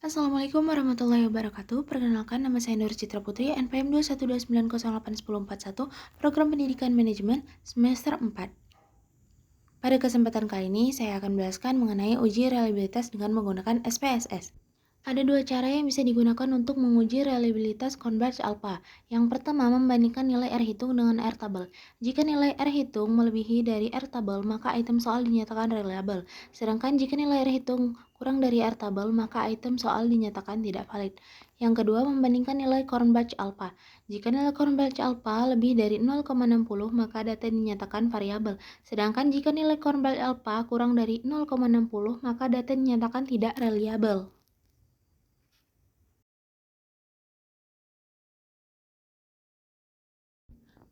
Assalamualaikum warahmatullahi wabarakatuh. Perkenalkan, nama saya Nur Citra Putri, NPM 2129081, Program Pendidikan Manajemen semester 4. Pada kesempatan kali ini, saya akan menjelaskan mengenai uji reliabilitas dengan menggunakan SPSS. Ada dua cara yang bisa digunakan untuk menguji reliabilitas Converge Alpha. Yang pertama, membandingkan nilai R hitung dengan R tabel. Jika nilai R hitung melebihi dari R tabel, maka item soal dinyatakan reliable. Sedangkan jika nilai R hitung kurang dari R tabel, maka item soal dinyatakan tidak valid. Yang kedua, membandingkan nilai Converge Alpha. Jika nilai Converge Alpha lebih dari 0,60, maka data dinyatakan variabel. Sedangkan jika nilai Converge Alpha kurang dari 0,60, maka data dinyatakan tidak reliable.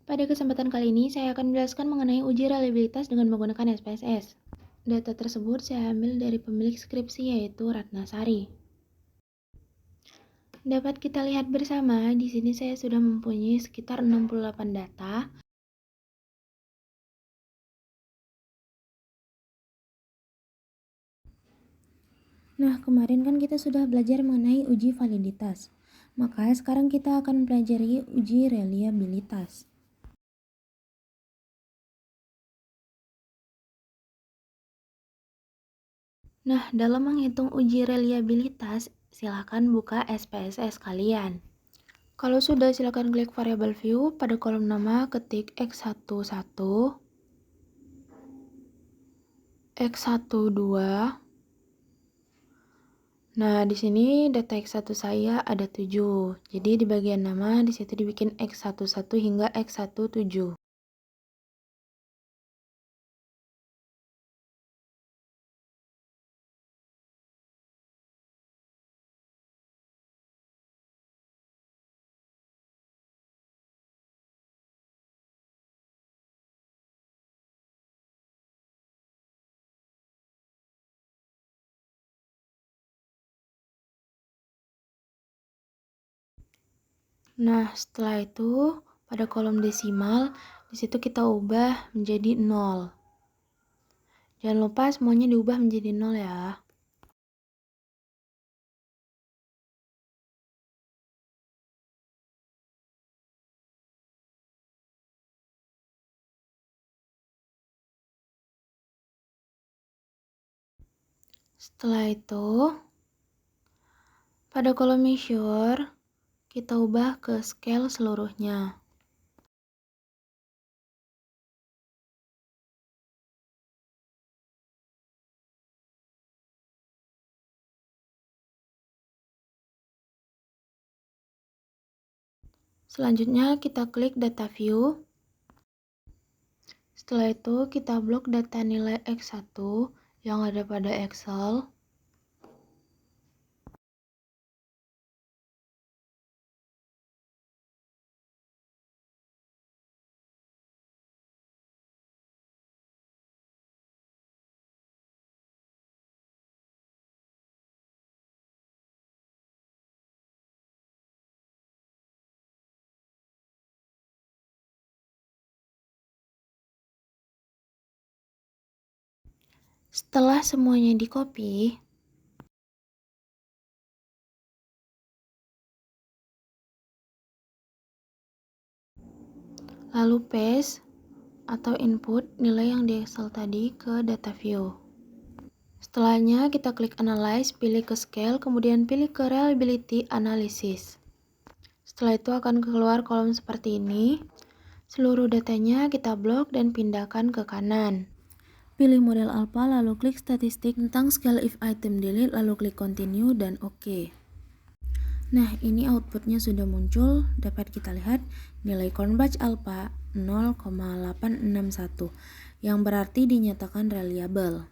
Pada kesempatan kali ini, saya akan menjelaskan mengenai uji reliabilitas dengan menggunakan SPSS. Data tersebut saya ambil dari pemilik skripsi, yaitu Ratna Sari. Dapat kita lihat bersama, di sini saya sudah mempunyai sekitar 68 data. Nah, kemarin kan kita sudah belajar mengenai uji validitas. Maka sekarang kita akan pelajari uji reliabilitas. Nah, dalam menghitung uji reliabilitas, silakan buka SPSS kalian. Kalau sudah, silakan klik variable view, pada kolom nama ketik X11, X12. Nah, di sini data X1 saya ada 7. Jadi di bagian nama di situ dibikin X11 hingga X17. Nah, setelah itu pada kolom desimal di situ kita ubah menjadi 0. Jangan lupa semuanya diubah menjadi 0 ya. Setelah itu pada kolom measure kita ubah ke scale seluruhnya. Selanjutnya kita klik data view. Setelah itu kita blok data nilai X1 yang ada pada Excel. Setelah semuanya di-copy, lalu paste atau input nilai yang di Excel tadi ke data view. Setelahnya kita klik analyze, pilih ke scale, kemudian pilih ke reliability analysis. Setelah itu akan keluar kolom seperti ini. Seluruh datanya kita blok dan pindahkan ke kanan. Pilih model alpha, lalu klik statistik tentang scale if item delete, lalu klik continue dan OK. Nah, ini outputnya sudah muncul. Dapat kita lihat nilai Converge alpha 0,861 yang berarti dinyatakan reliable.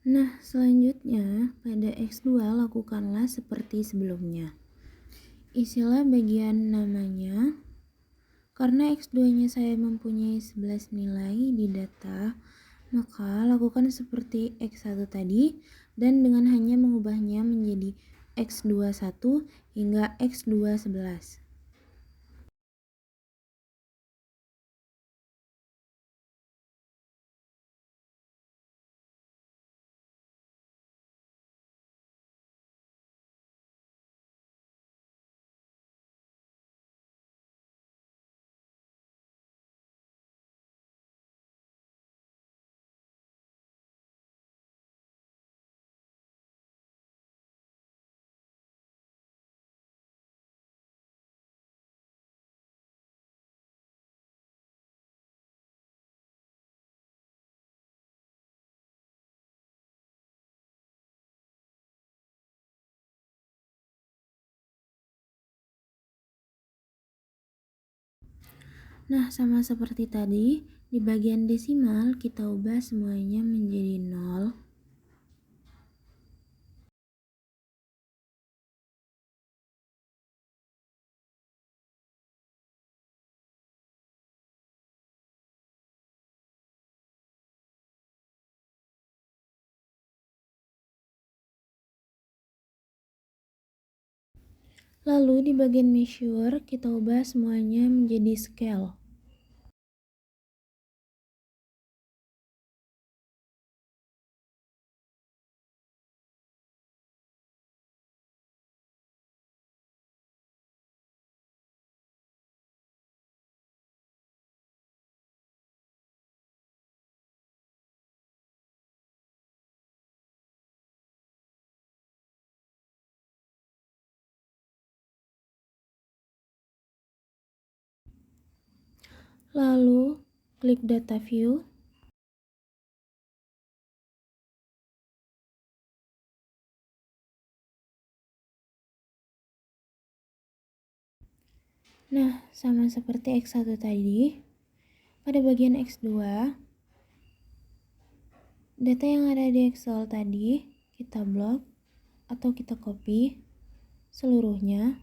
Nah, selanjutnya pada X2 lakukanlah seperti sebelumnya. Isilah bagian namanya. Karena X2-nya saya mempunyai 11 nilai di data, maka lakukan seperti X1 tadi dan dengan hanya mengubahnya menjadi X21 hingga X211. Nah, sama seperti tadi, di bagian desimal kita ubah semuanya menjadi 0. Lalu di bagian measure kita ubah semuanya menjadi scale. Lalu klik data view. Nah, sama seperti X1 tadi, pada bagian X2, data yang ada di Excel tadi kita blok atau kita copy seluruhnya.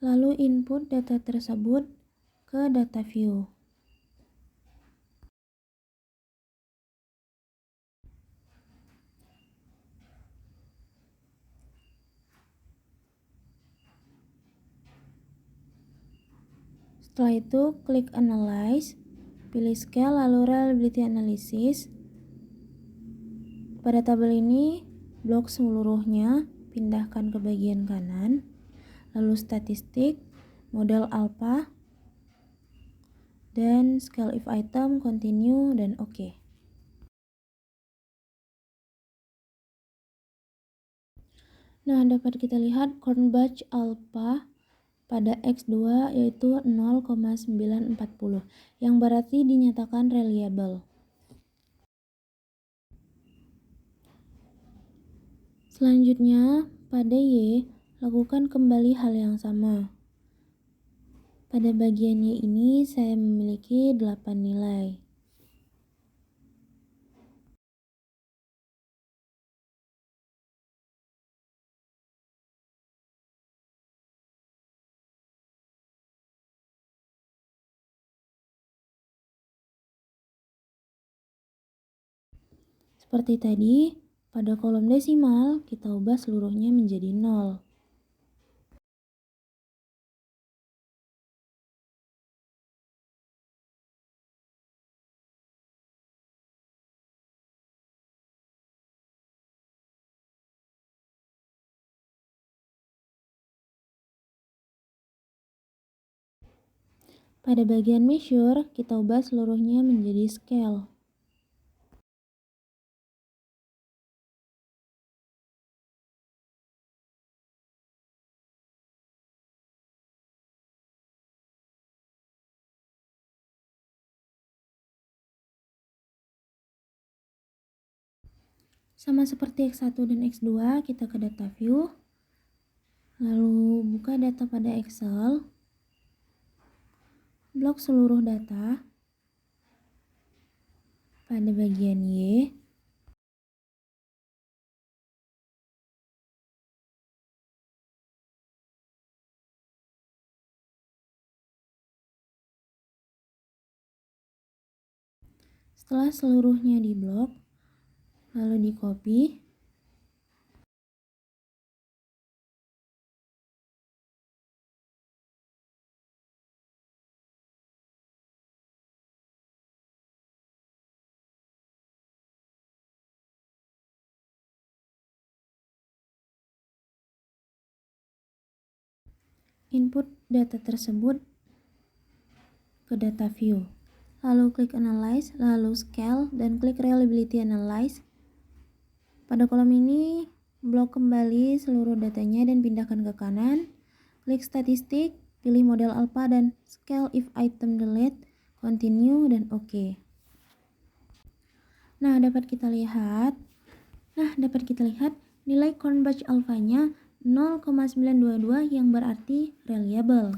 Lalu input data tersebut ke data view. Setelah itu klik analyze, pilih scale lalu reliability analysis. Pada tabel ini blok seluruhnya, pindahkan ke bagian kanan. Lalu statistik, model alpha, dan scale if item, continue, dan OK. Nah, dapat kita lihat corn batch alpha pada X2 yaitu 0,940 yang berarti dinyatakan reliable. Selanjutnya, pada Y, lakukan kembali hal yang sama. Pada bagian Y ini saya memiliki 8 nilai. Seperti tadi, pada kolom desimal kita ubah seluruhnya menjadi 0. Pada bagian measure, kita ubah seluruhnya menjadi scale. Sama seperti X1 dan X2, kita ke data view, lalu buka data pada Excel, blok seluruh data, pada bagian Y, setelah seluruhnya diblok, lalu di copy, input data tersebut ke data view. Lalu klik analyze, lalu scale, dan klik reliability analyze. Pada kolom ini, blok kembali seluruh datanya dan pindahkan ke kanan. Klik statistik, pilih model alpha dan scale if item delete, continue, dan OK. Nah, dapat kita lihat nilai Cronbach alfanya 0,922 yang berarti reliable.